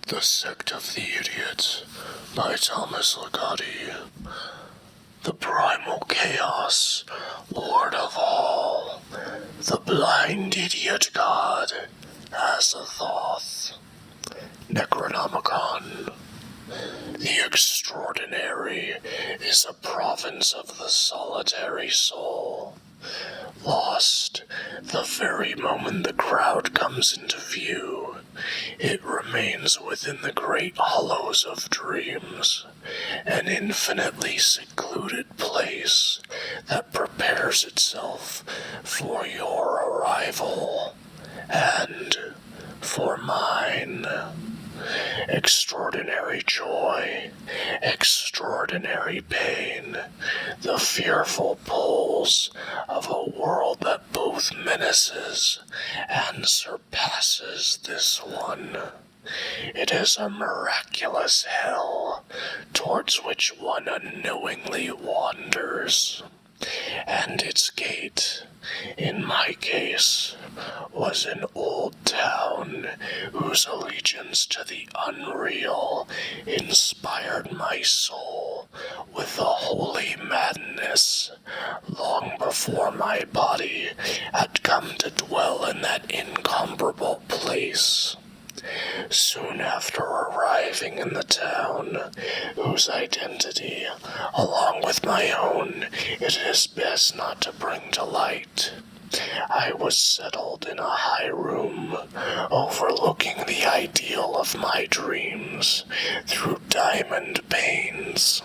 The Sect of the Idiot by Thomas Ligotti. The primal chaos, lord of all, the blind idiot god, Azathoth. Necronomicon. The extraordinary is a province of the solitary soul. Lost the very moment the crowd comes into view, it remains within the great hollows of dreams, an infinitely secluded place that prepares itself for your arrival, and for mine. Extraordinary joy, extraordinary pain, the fearful pulls of a world that both menaces and surpasses this one. It is a miraculous hell towards which one unknowingly wanders, and its gate, in my case, was an old town whose allegiance to the unreal inspired my soul with a holy madness long before my body had come to dwell in that incomparable place. Soon after arriving in the town, whose identity, along with my own, it is best not to bring to light, I was settled in a high room, overlooking the ideal of my dreams through diamond panes.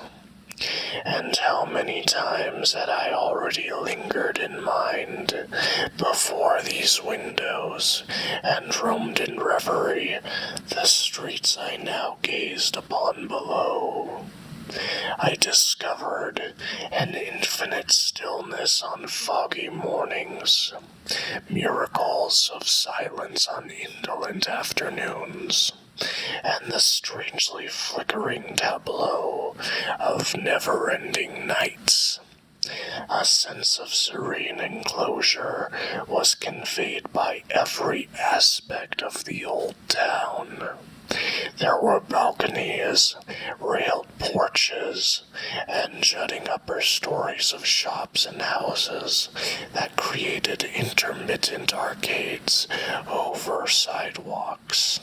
And how many times had I already lingered in mind before these windows, and roamed in reverie the streets I now gazed upon below. I discovered an infinite stillness on foggy mornings, miracles of silence on indolent afternoons, and the strangely flickering tableau of never-ending nights. A sense of serene enclosure was conveyed by every aspect of the old town. There were balconies, railed porches, and jutting upper stories of shops and houses that created intermittent arcades over sidewalks.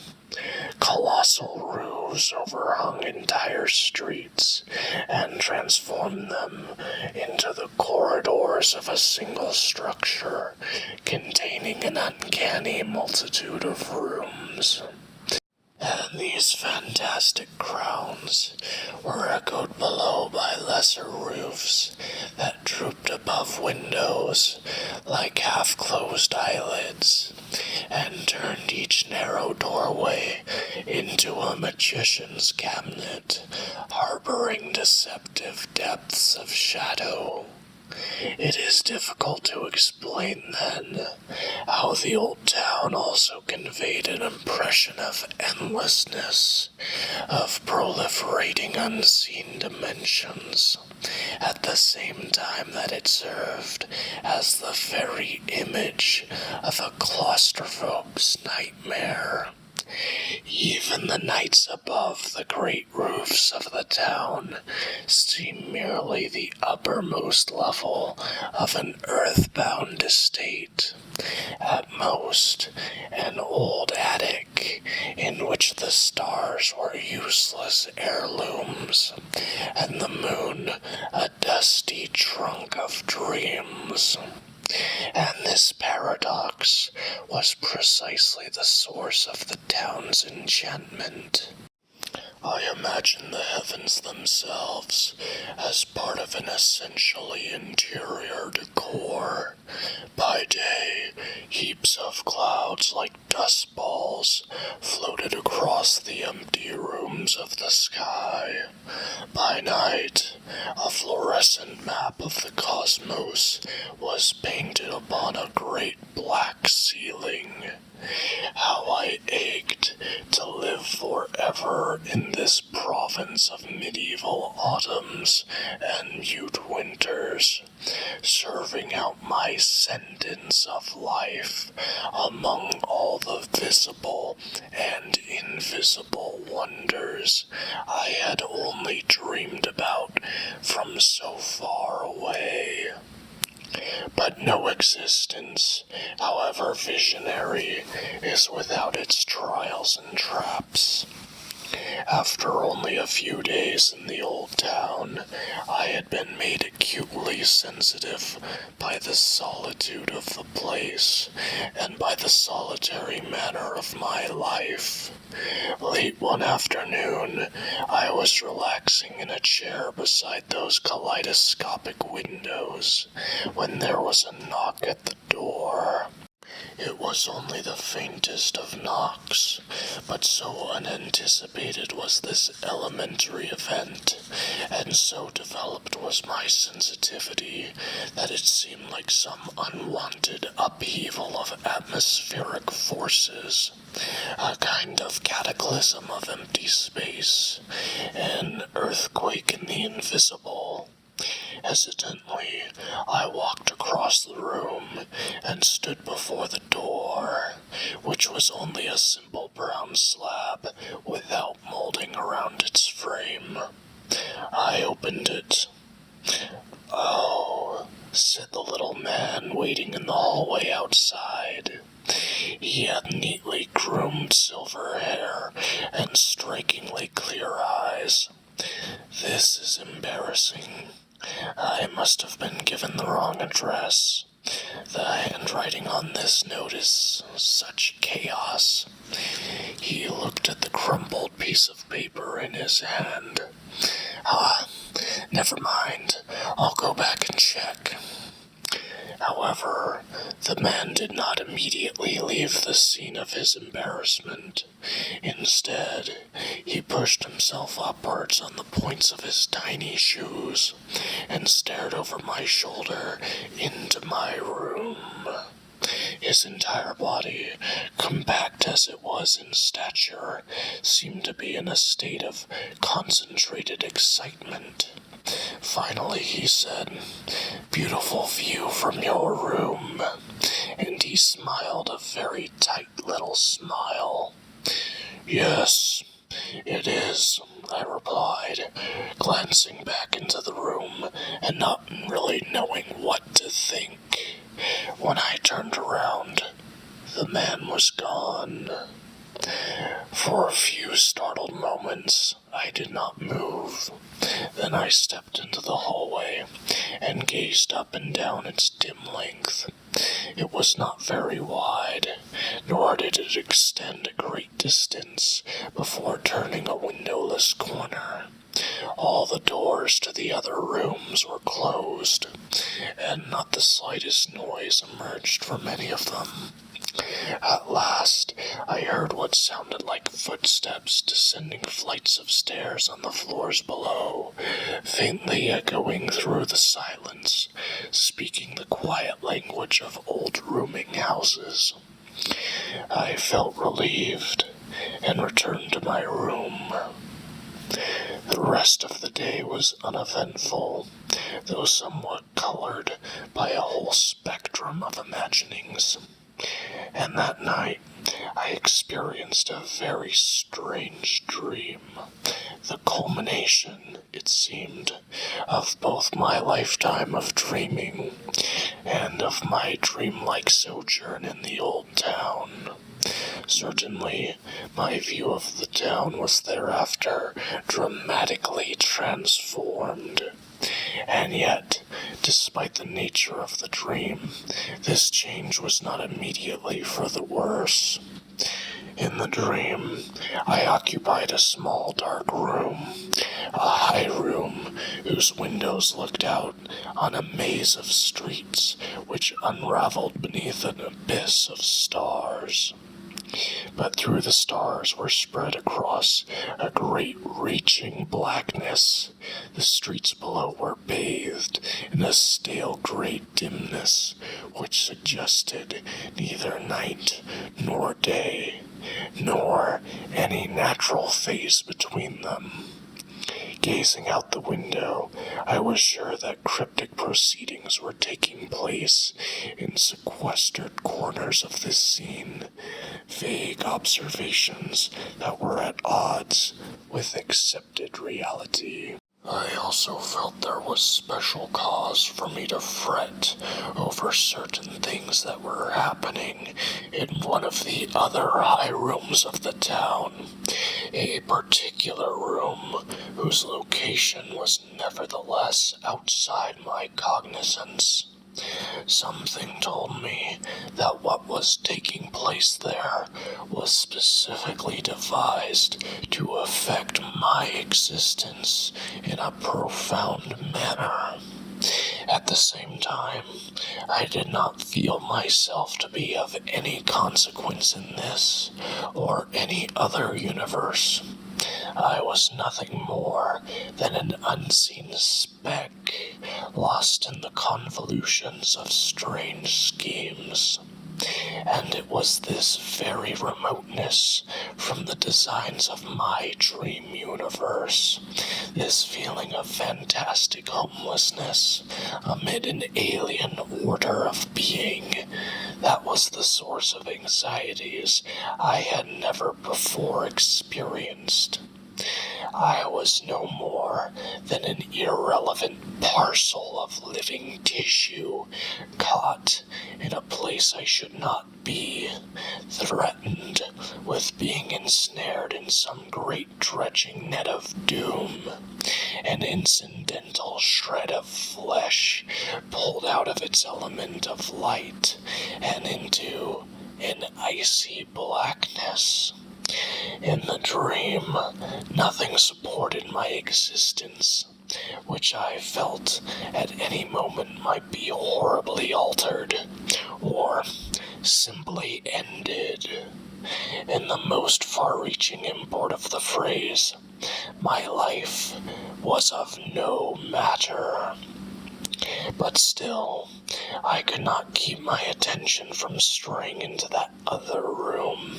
Colossal roofs overhung entire streets and transformed them into the corridors of a single structure containing an uncanny multitude of rooms. And these fantastic crowns were echoed below by lesser roofs that drooped above windows like half-closed eyelids, and turned each narrow doorway into a magician's cabinet, harboring deceptive depths of shadow. It is difficult to explain, then, how the old town also conveyed an impression of endlessness, of proliferating unseen dimensions, at the same time that it served as the very image of a claustrophobe's nightmare. Even the nights above the great roofs of the town seem merely the uppermost level of an earthbound estate. At most, an old attic in which the stars were useless heirlooms, and the moon a dusty trunk of dreams. And this paradox was precisely the source of the town's enchantment. I imagine the heavens themselves as part of an essentially interior decor. By day, heaps of clouds like dust balls floated across the empty rooms of the sky. By night, a fluorescent map of the cosmos was painted upon a great black ceiling. How I ached to live forever in this province of medieval autumns and mute winters, serving out my sentence of life among all the visible and invisible wonders I had only dreamed about from so far away. But no existence, however visionary, is without its trials and traps. After only a few days in the old town, I had been made acutely sensitive by the solitude of the place and by the solitary manner of my life. Late one afternoon, I was relaxing in a chair beside those kaleidoscopic windows when there was a knock at the door. It was only the faintest of knocks, but so unanticipated was this elementary event, and so developed was my sensitivity, that it seemed like some unwanted upheaval of atmospheric forces, a kind of cataclysm of empty space, an earthquake in the invisible. Hesitantly, I walked across the room and stood before the door, which was only a simple brown slab without molding around its frame. I opened it. "Oh," said the little man waiting in the hallway outside. He had neatly groomed silver hair and strikingly clear eyes. "This is embarrassing. I must have been given the wrong address. The handwriting on this note is such chaos." He looked at the crumpled piece of paper in his hand. Never mind. I'll go back and check." However, the man did not immediately leave the scene of his embarrassment. Instead, he pushed himself upwards on the points of his tiny shoes and stared over my shoulder into my room. His entire body, compact as it was in stature, seemed to be in a state of concentrated excitement. Finally he said, "Beautiful view from your room," and he smiled a very tight little smile. "Yes, it is," I replied, glancing back into the room and not really knowing what to think. When I turned around, the man was gone. For a few startled moments, I did not move. Then I stepped into the hallway and gazed up and down its dim length. It was not very wide, nor did it extend a great distance before turning a windowless corner. All the doors to the other rooms were closed, and not the slightest noise emerged from any of them. At last, I heard what sounded like footsteps descending flights of stairs on the floors below, faintly echoing through the silence, speaking the quiet language of old rooming houses. I felt relieved and returned to my room. The rest of the day was uneventful, though somewhat colored by a whole spectrum of imaginings. And that night, I experienced a very strange dream, the culmination, it seemed, of both my lifetime of dreaming and of my dreamlike sojourn in the old town. Certainly, my view of the town was thereafter dramatically transformed. And yet, despite the nature of the dream, this change was not immediately for the worse. In the dream, I occupied a small dark room, a high room whose windows looked out on a maze of streets which unraveled beneath an abyss of stars. But through the stars were spread across a great reaching blackness. The streets below were bathed in a stale gray dimness, which suggested neither night nor day, nor any natural phase between them. Gazing out the window, I was sure that cryptic proceedings were taking place in sequestered corners of this scene, vague observations that were at odds odds with accepted reality. I also felt there was special cause for me to fret over certain things that were happening in one of the other high rooms of the town. A particular room whose location was nevertheless outside my cognizance. Something told me that what was taking place there was specifically devised to affect my existence in a profound manner. At the same time, I did not feel myself to be of any consequence in this or any other universe. I was nothing more than an unseen speck, lost in the convolutions of strange schemes. And it was this very remoteness from the designs of my dream universe, this feeling of fantastic homelessness amid an alien order of being, that was the source of anxieties I had never before experienced. I was no more than an irrelevant parcel of living tissue, caught in a place I should not be, threatened with being ensnared in some great dredging net of doom, an incidental shred of flesh pulled out of its element of light and into an icy blackness. In the dream, nothing supported my existence, which I felt at any moment might be horribly altered, or simply ended. In the most far-reaching import of the phrase, my life was of no matter. But still, I could not keep my attention from straying into that other room,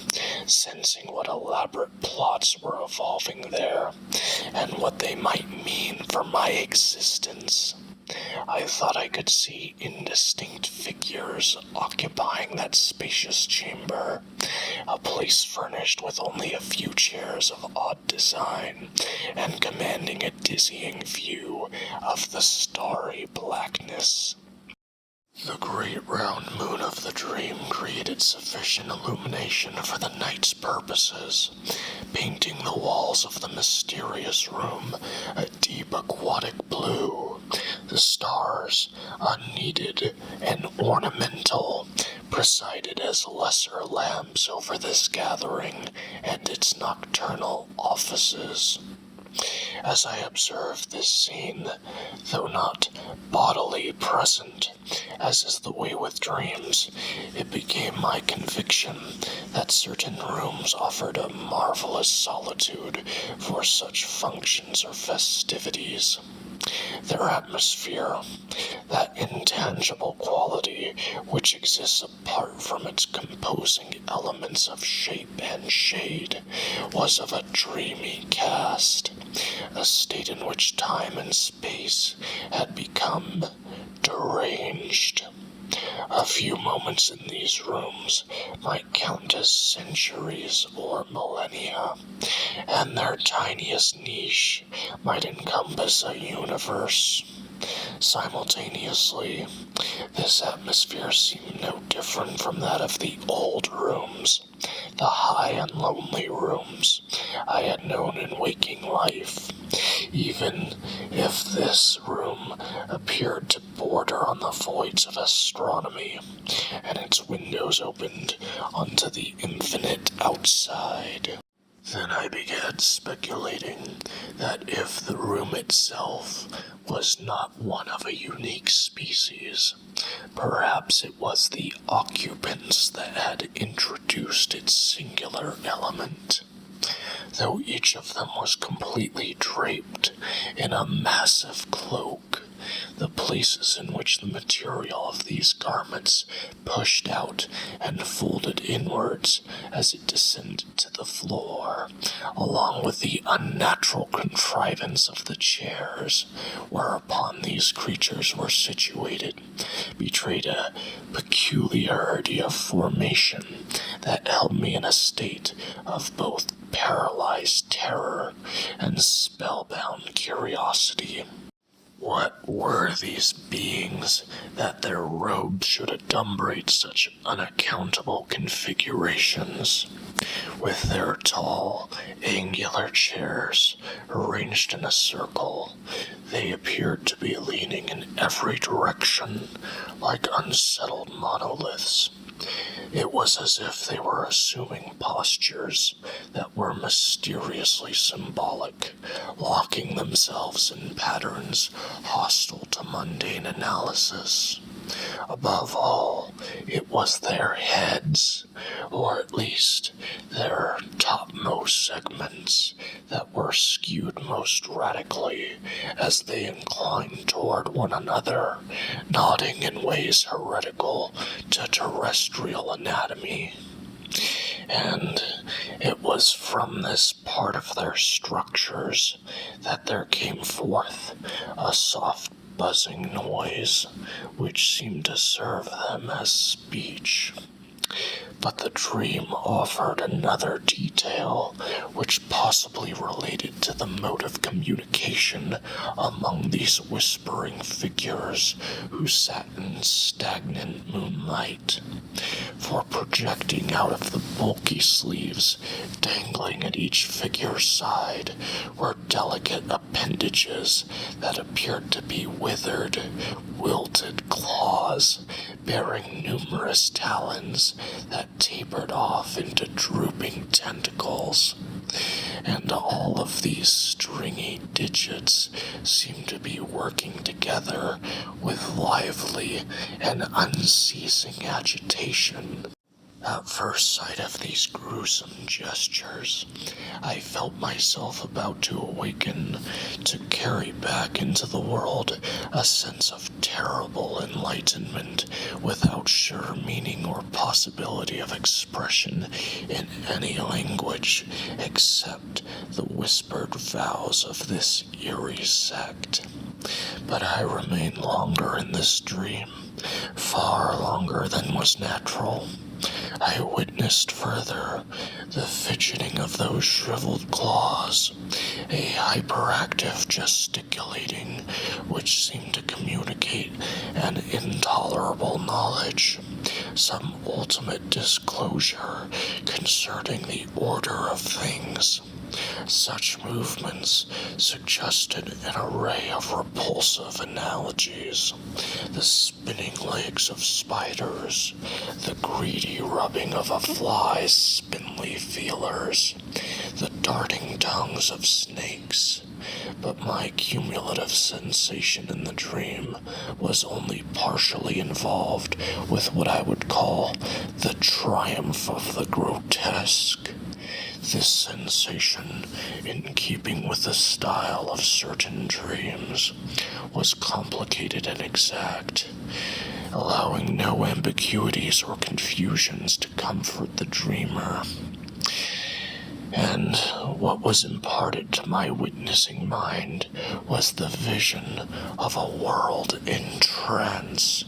sensing what elaborate plots were evolving there, and what they might mean for my existence. I thought I could see indistinct figures occupying that spacious chamber, a place furnished with only a few chairs of odd design, and commanding a dizzying view of the starry blackness. The great round moon of the dream created sufficient illumination for the night's purposes, painting the walls of the mysterious room a deep aquatic blue. The stars, unneeded and ornamental, presided as lesser lamps over this gathering and its nocturnal offices. As I observed this scene, though not bodily present, as is the way with dreams, it became my conviction that certain rooms offered a marvelous solitude for such functions or festivities. Their atmosphere, that intangible quality which exists apart from its composing elements of shape and shade, was of a dreamy cast, a state in which time and space had become deranged. A few moments in these rooms might count as centuries or millennia, and their tiniest niche might encompass a universe. Simultaneously, this atmosphere seemed no different from that of the old rooms, the high and lonely rooms I had known in waking life, even if this room appeared to border on the voids of astronomy, and its windows opened onto the infinite outside. Then I began speculating that if the room itself was not one of a unique species, perhaps it was the occupants that had introduced its singular element. Though each of them was completely draped in a massive cloak, the places in which the material of these garments pushed out and folded inwards as it descended to the floor, along with the unnatural contrivance of the chairs whereupon these creatures were situated, betrayed a peculiarity of formation that held me in a state of both paralyzed terror and spellbound curiosity. What were these beings that their robes should adumbrate such unaccountable configurations? With their tall, angular chairs arranged in a circle, they appeared to be leaning in every direction like unsettled monoliths. It was as if they were assuming postures that were mysteriously symbolic, locking themselves in patterns hostile to mundane analysis. Above all, it was their heads, or at least their topmost segments, that were skewed most radically as they inclined toward one another, nodding in ways heretical to terrestrial anatomy. And it was from this part of their structures that there came forth a soft buzzing noise, which seemed to serve them as speech. But the dream offered another detail, which possibly related to the mode of communication among these whispering figures who sat in stagnant moonlight. For projecting out of the bulky sleeves, dangling at each figure's side, were delicate appendages that appeared to be withered, wilted claws, bearing numerous talons that tapered off into drooping tentacles. And all of these stringy digits seemed to be working together with lively and unceasing agitation. At first sight of these gruesome gestures, I felt myself about to awaken, to carry back into the world a sense of terrible enlightenment without sure meaning or possibility of expression in any language except the whispered vows of this eerie sect. But I remained longer in this dream, far longer than was natural. I witnessed further the fidgeting of those shriveled claws, a hyperactive gesticulating which seemed to communicate an intolerable knowledge, some ultimate disclosure concerning the order of things. Such movements suggested an array of repulsive analogies: the spinning legs of spiders, the greedy rubbing of a fly's spindly feelers, the darting tongues of snakes. But my cumulative sensation in the dream was only partially involved with what I would call the triumph of the grotesque. This sensation, in keeping with the style of certain dreams, was complicated and exact, allowing no ambiguities or confusions to comfort the dreamer. And what was imparted to my witnessing mind was the vision of a world in trance,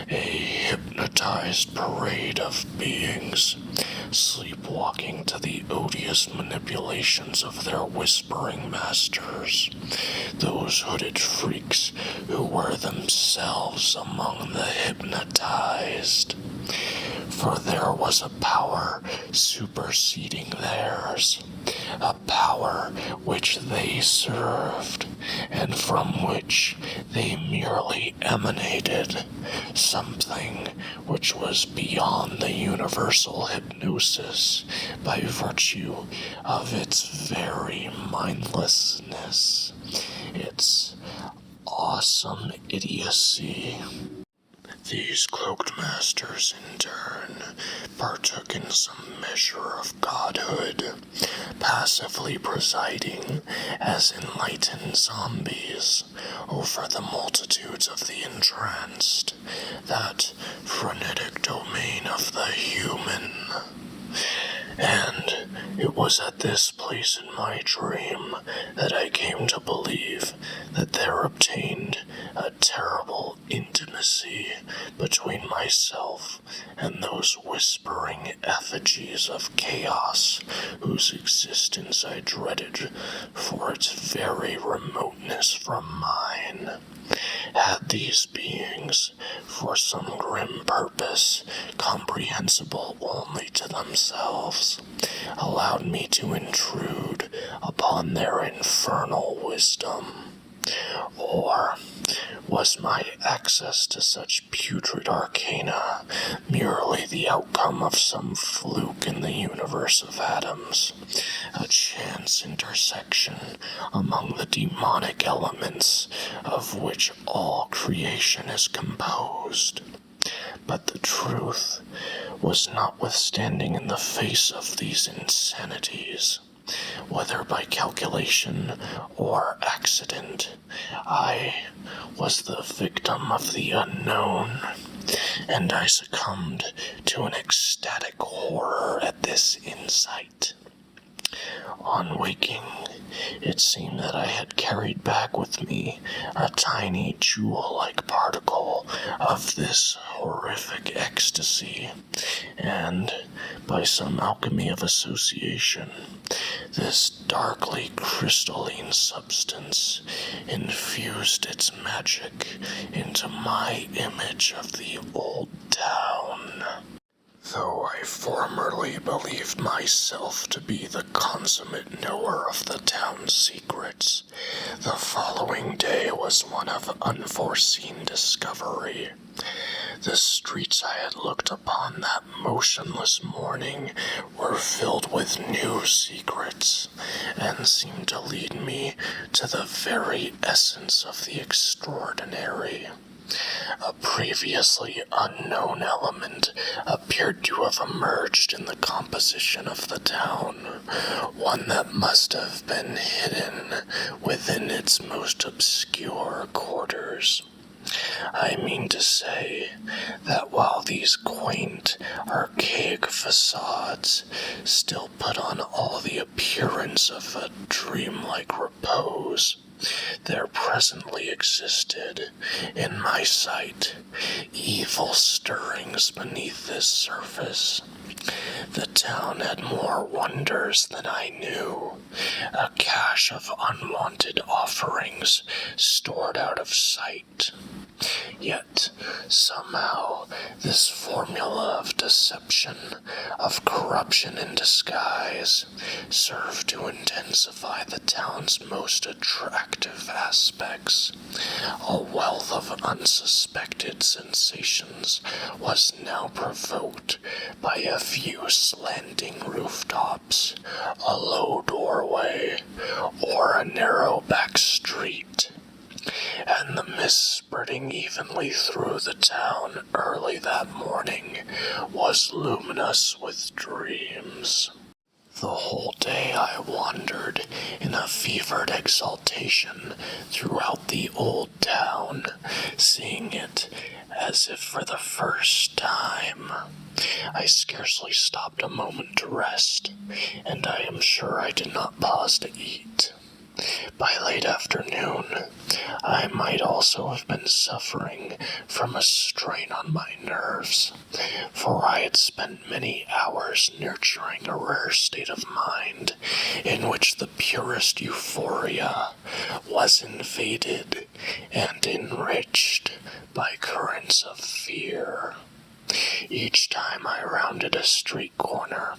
a hypnotized parade of beings, sleepwalking to the odious manipulations of their whispering masters, those hooded freaks who were themselves among the hypnotized. For there was a power superseding theirs, a power which they served, and from which they merely emanated, something which was beyond the universal hypnosis by virtue of its very mindlessness, its awesome idiocy. These cloaked masters, in turn, partook in some measure of godhood, passively presiding as enlightened zombies over the multitudes of the entranced, that frenetic domain of the human. And It was at this place in my dream that I came to believe that there obtained a terrible intimacy between myself and those whispering effigies of chaos whose existence I dreaded for its very remoteness from mine. Had these beings, for some grim purpose comprehensible only to themselves, allowed me to intrude upon their infernal wisdom? Or was my access to such putrid arcana merely the outcome of some fluke in the universe of atoms, a chance intersection among the demonic elements of which all creation is composed? But the truth was, notwithstanding in the face of these insanities, whether by calculation or accident, I was the victim of the unknown, and I succumbed to an ecstatic horror at this insight. On waking, it seemed that I had carried back with me a tiny jewel-like particle of this horrific ecstasy, and, by some alchemy of association, this darkly crystalline substance infused its magic into my image of the old town. Though I formerly believed myself to be the consummate knower of the town's secrets, the following day was one of unforeseen discovery. The streets I had looked upon that motionless morning were filled with new secrets, and seemed to lead me to the very essence of the extraordinary. A previously unknown element appeared to have emerged in the composition of the town, one that must have been hidden within its most obscure quarters. I mean to say that while these quaint, archaic facades still put on all the appearance of a dreamlike repose, there presently existed, in my sight, evil stirrings beneath this surface. The town had more wonders than I knew, a cache of unwanted offerings stored out of sight. Yet, somehow, this formula of deception, of corruption in disguise, served to intensify the town's most attractive aspects. A wealth of unsuspected sensations was now provoked by a few slanting rooftops, a low doorway, or a narrow back street. And the mist spreading evenly through the town early that morning was luminous with dreams. The whole day I wandered in a fevered exaltation throughout the old town, seeing it as if for the first time. I scarcely stopped a moment to rest, and I am sure I did not pause to eat. By late afternoon, I might also have been suffering from a strain on my nerves, for I had spent many hours nurturing a rare state of mind in which the purest euphoria was invaded and enriched by currents of fear. Each time I rounded a street corner,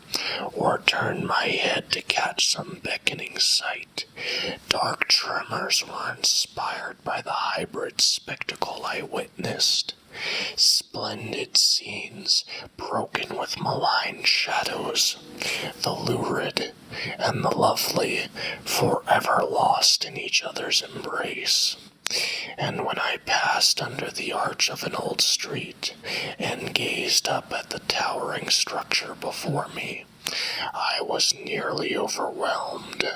or turned my head to catch some beckoning sight, dark tremors were inspired by the hybrid spectacle I witnessed. Splendid scenes, broken with malign shadows, the lurid and the lovely, forever lost in each other's embrace. And when I passed under the arch of an old street, and gazed up at the towering structure before me, I was nearly overwhelmed.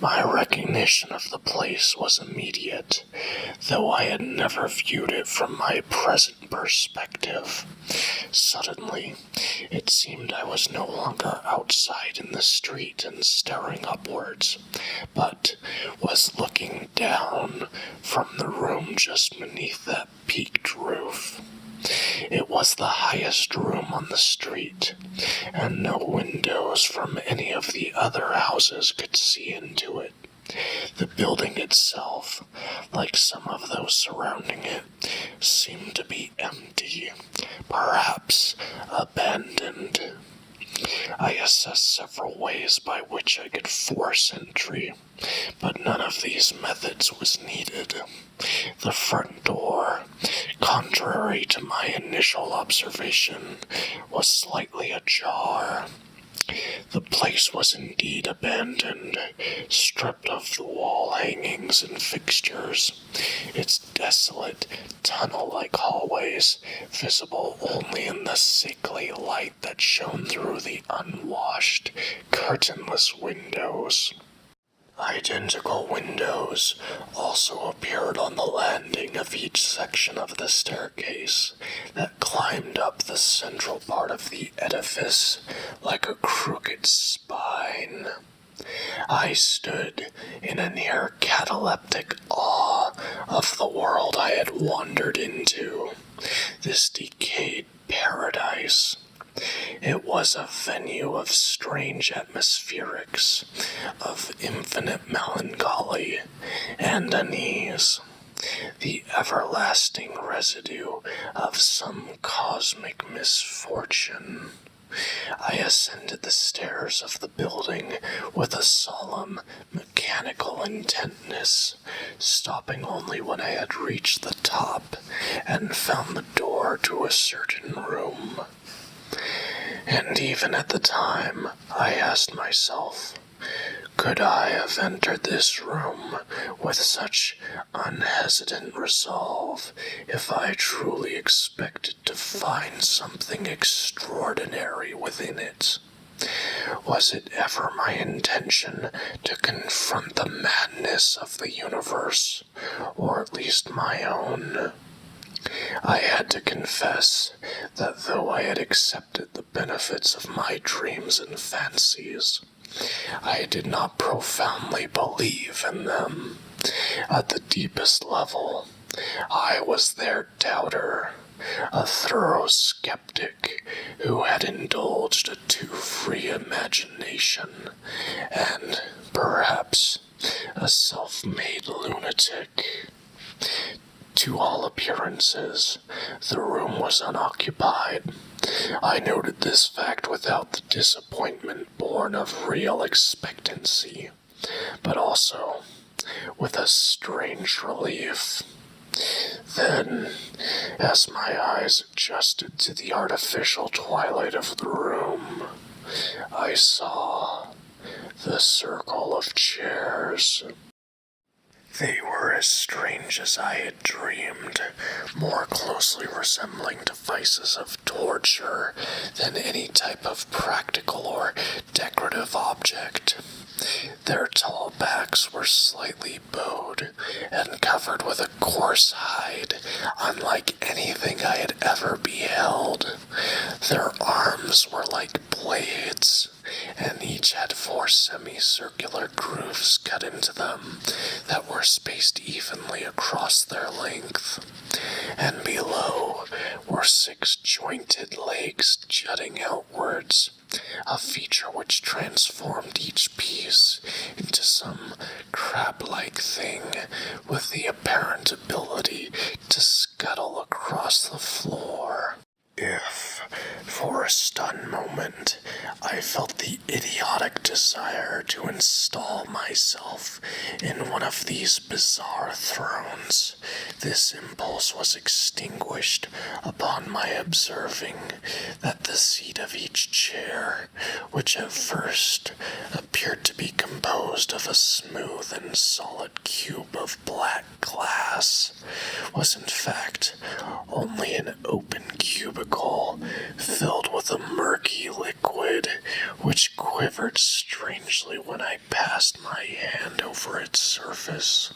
My recognition of the place was immediate, though I had never viewed it from my present perspective. Suddenly, it seemed I was no longer outside in the street and staring upwards, but was looking down from the room just beneath that peaked roof. It was the highest room on the street, and no windows from any of the other houses could see into it. The building itself, like some of those surrounding it, seemed to be empty, perhaps abandoned. I assessed several ways by which I could force entry, but none of these methods was needed. The front door, contrary to my initial observation, was slightly ajar. The place was indeed abandoned, stripped of the wall hangings and fixtures, its desolate, tunnel-like hallways visible only in the sickly light that shone through the unwashed, curtainless windows. Identical windows also appeared on the landing of each section of the staircase that climbed up the central part of the edifice like a crooked spine. I stood in a near cataleptic awe of the world I had wandered into, this decayed paradise. It was a venue of strange atmospherics, of infinite melancholy and unease, the everlasting residue of some cosmic misfortune. I ascended the stairs of the building with a solemn, mechanical intentness, stopping only when I had reached the top and found the door to a certain room. And even at the time, I asked myself, could I have entered this room with such unhesitant resolve if I truly expected to find something extraordinary within it? Was it ever my intention to confront the madness of the universe, or at least my own? I had to confess that though I had accepted the benefits of my dreams and fancies, I did not profoundly believe in them. At the deepest level, I was their doubter, a thorough skeptic who had indulged a too free imagination, and, perhaps, a self-made lunatic. To all appearances, the room was unoccupied. I noted this fact without the disappointment born of real expectancy, but also with a strange relief. Then, as my eyes adjusted to the artificial twilight of the room, I saw the circle of chairs. They were as strange as I had dreamed, more closely resembling devices of torture than any type of practical or decorative object. Their tall backs were slightly bowed and covered with a coarse hide, unlike anything I had ever beheld. Their arms were like blades, and each had 4 semicircular grooves cut into them that were spaced evenly across their length. And below were 6 jointed legs jutting outwards, a feature which transformed each piece into some crab-like thing with the apparent ability to scuttle across the floor. If, for a stunned moment, I felt the idiotic desire to install myself in one of these bizarre thrones, this impulse was extinguished upon my observing that the seat of each chair, which at first appeared to be composed of a smooth and solid cube of black glass, was in fact only an open cubicle filled filled with a murky liquid, which quivered strangely when I passed my hand over its surface.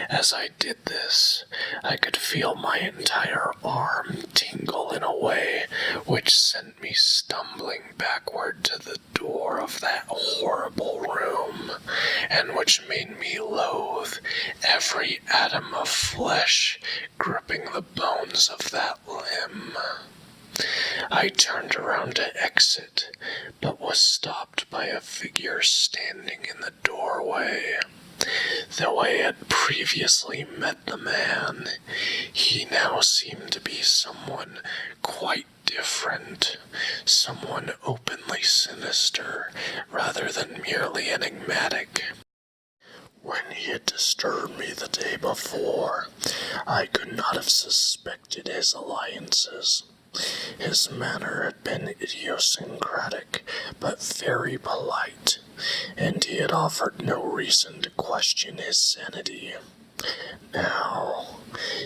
As I did this, I could feel my entire arm tingle in a way which sent me stumbling backward to the door of that horrible room, and which made me loathe every atom of flesh gripping the bones of that limb. I turned around to exit, but was stopped by a figure standing in the doorway. Though I had previously met the man, he now seemed to be someone quite different, someone openly sinister rather than merely enigmatic. When he had disturbed me the day before, I could not have suspected his alliances. His manner had been idiosyncratic, but very polite, and he had offered no reason to question his sanity. Now,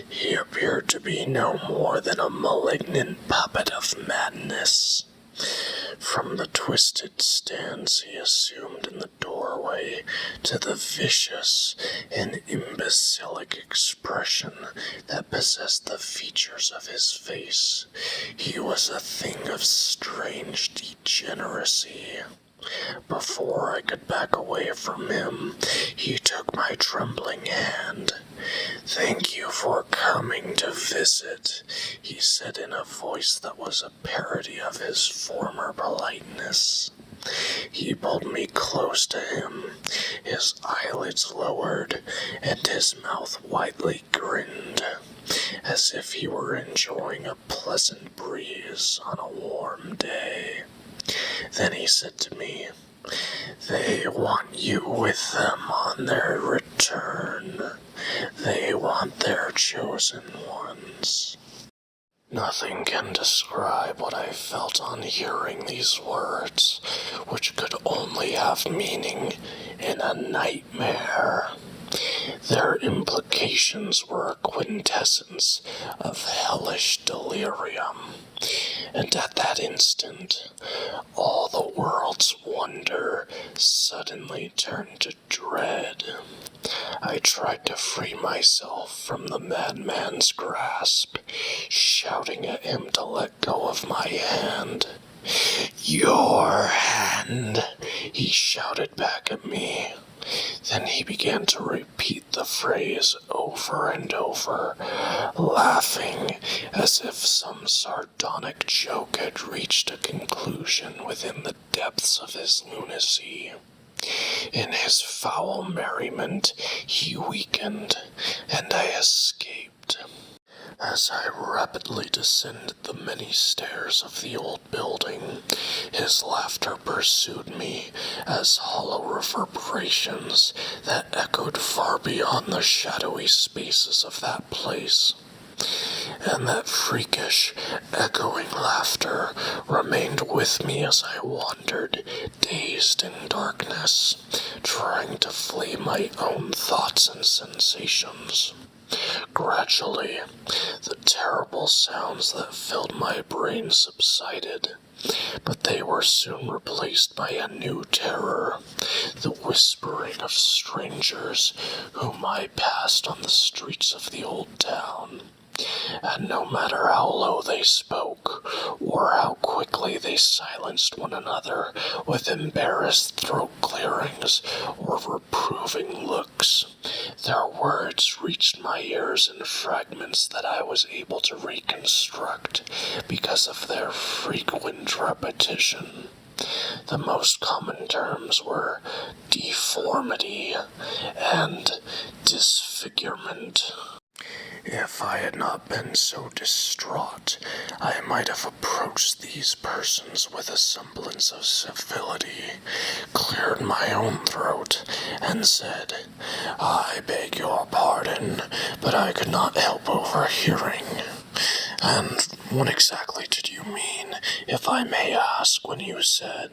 he appeared to be no more than a malignant puppet of madness. From the twisted stance he assumed in the doorway to the vicious and imbecilic expression that possessed the features of his face, he was a thing of strange degeneracy. Before I could back away from him, he took my trembling hand. "Thank you for coming to visit," he said in a voice that was a parody of his former politeness. He pulled me close to him, his eyelids lowered, and his mouth widely grinned, as if he were enjoying a pleasant breeze on a warm day. Then he said to me, "They want you with them on their return. They want their chosen ones." Nothing can describe what I felt on hearing these words, which could only have meaning in a nightmare. Their implications were a quintessence of hellish delirium, and at that instant, all the world's wonder suddenly turned to dread. I tried to free myself from the madman's grasp, shouting at him to let go of my hand. "Your hand," he shouted back at me. Then he began to repeat the phrase over and over, laughing as if some sardonic joke had reached a conclusion within the depths of his lunacy. In his foul merriment, he weakened, and I escaped. As I rapidly descended the many stairs of the old building, his laughter pursued me as hollow reverberations that echoed far beyond the shadowy spaces of that place. And that freakish, echoing laughter remained with me as I wandered, dazed in darkness, trying to flee my own thoughts and sensations. Gradually, the terrible sounds that filled my brain subsided, but they were soon replaced by a new terror, the whispering of strangers whom I passed on the streets of the old town. And no matter how low they spoke, or how quickly they silenced one another with embarrassed throat clearings or reproving looks, their words reached my ears in fragments that I was able to reconstruct because of their frequent repetition. The most common terms were deformity and disfigurement. If I had not been so distraught, I might have approached these persons with a semblance of civility, cleared my own throat, and said, "I beg your pardon, but I could not help overhearing. And what exactly did you mean, if I may ask, when you said—"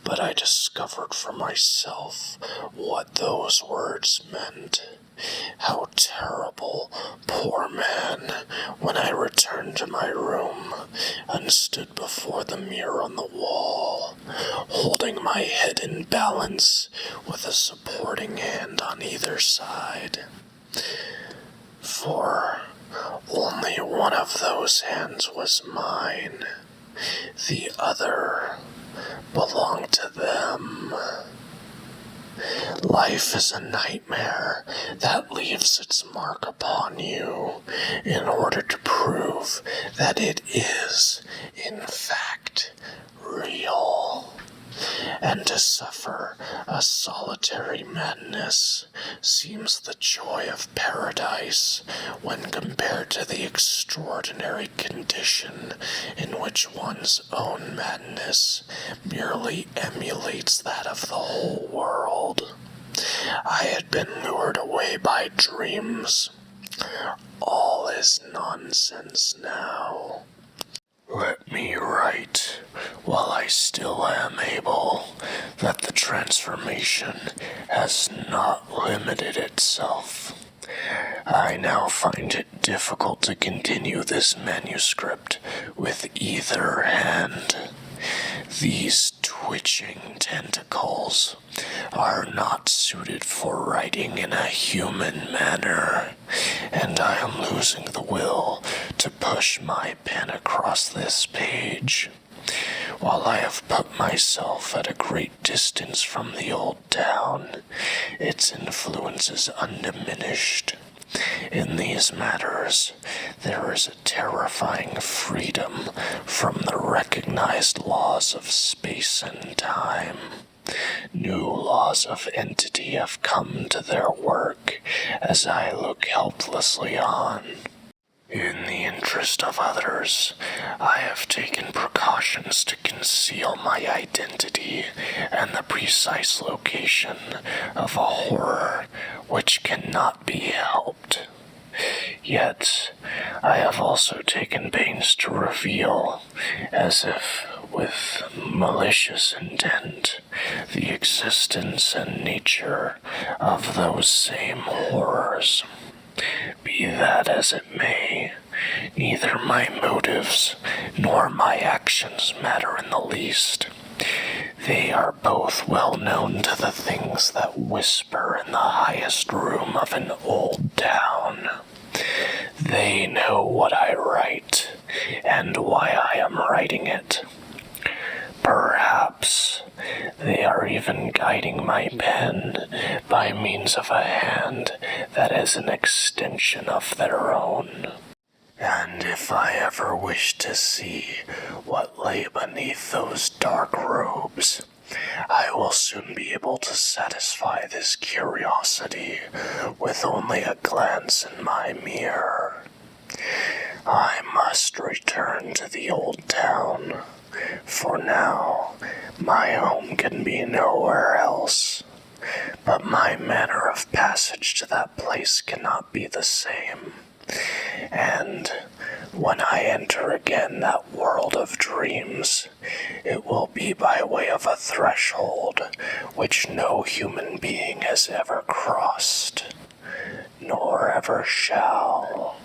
But I discovered for myself what those words meant, How terrible, poor man, when I returned to my room and stood before the mirror on the wall, holding my head in balance with a supporting hand on either side. For only one of those hands was mine. The other belonged to them. Life is a nightmare that leaves its mark upon you in order to prove that it is, in fact, real. And to suffer a solitary madness seems the joy of paradise when compared to the extraordinary condition in which one's own madness merely emulates that of the whole world. I had been lured away by dreams. All is nonsense now. Let me write, while I still am able, that the transformation has not limited itself. I now find it difficult to continue this manuscript with either hand. These twitching tentacles are not suited for writing in a human manner, and I am losing the will to push my pen across this page. While I have put myself at a great distance from the old town, its influence is undiminished. In these matters, there is a terrifying freedom from the recognized laws of space and time. New laws of entity have come to their work as I look helplessly on. In the interest of others, I have taken precautions to conceal my identity and the precise location of a horror which cannot be helped. Yet, I have also taken pains to reveal, as if with malicious intent, the existence and nature of those same horrors. Be that as it may, neither my motives nor my actions matter in the least. They are both well known to the things that whisper in the highest room of an old town. They know what I write, and why I am writing it. Perhaps they are even guiding my pen by means of a hand that is an extension of their own. And if I ever wish to see what lay beneath those dark robes, I will soon be able to satisfy this curiosity with only a glance in my mirror. I must return to the old town. For now, my home can be nowhere else, but my manner of passage to that place cannot be the same, and when I enter again that world of dreams, it will be by way of a threshold which no human being has ever crossed, nor ever shall.